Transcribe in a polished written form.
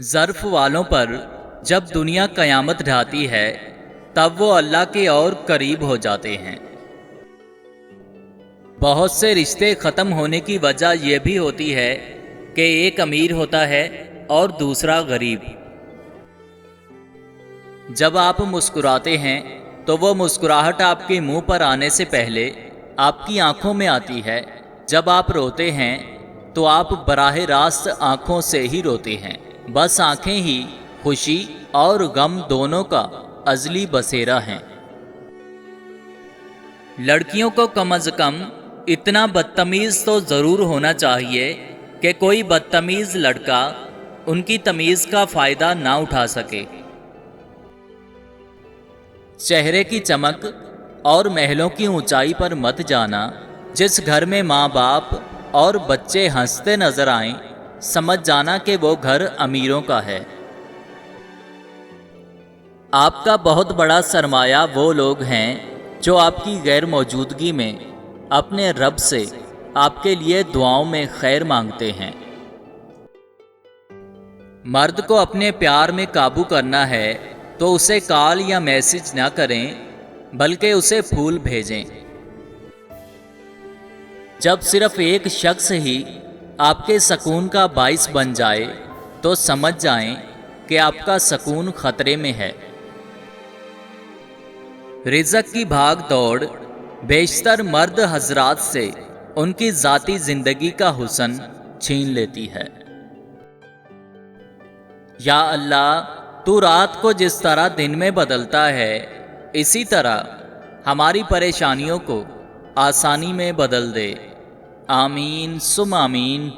ظرف والوں پر جب دنیا قیامت ڈھاتی ہے تب وہ اللہ کے اور قریب ہو جاتے ہیں۔ بہت سے رشتے ختم ہونے کی وجہ یہ بھی ہوتی ہے کہ ایک امیر ہوتا ہے اور دوسرا غریب۔ جب آپ مسکراتے ہیں تو وہ مسکراہٹ آپ کے منہ پر آنے سے پہلے آپ کی آنکھوں میں آتی ہے، جب آپ روتے ہیں تو آپ براہ راست آنکھوں سے ہی روتے ہیں، بس آنکھیں ہی خوشی اور غم دونوں کا ازلی بسیرا ہیں۔ لڑکیوں کو کم از کم اتنا بدتمیز تو ضرور ہونا چاہیے کہ کوئی بدتمیز لڑکا ان کی تمیز کا فائدہ نہ اٹھا سکے۔ چہرے کی چمک اور محلوں کی اونچائی پر مت جانا۔ جس گھر میں ماں باپ اور بچے ہنستے نظر آئیں، سمجھ جانا کہ وہ گھر امیروں کا ہے۔ آپ کا بہت بڑا سرمایہ وہ لوگ ہیں جو آپ کی غیر موجودگی میں اپنے رب سے آپ کے لیے دعاؤں میں خیر مانگتے ہیں۔ مرد کو اپنے پیار میں قابو کرنا ہے تو اسے کال یا میسج نہ کریں بلکہ اسے پھول بھیجیں۔ جب صرف ایک شخص ہی آپ کے سکون کا باعث بن جائے تو سمجھ جائیں کہ آپ کا سکون خطرے میں ہے۔ رزق کی بھاگ دوڑ بیشتر مرد حضرات سے ان کی ذاتی زندگی کا حسن چھین لیتی ہے۔ یا اللہ، تو رات کو جس طرح دن میں بدلتا ہے اسی طرح ہماری پریشانیوں کو آسانی میں بدل دے۔ آمین ثم آمین۔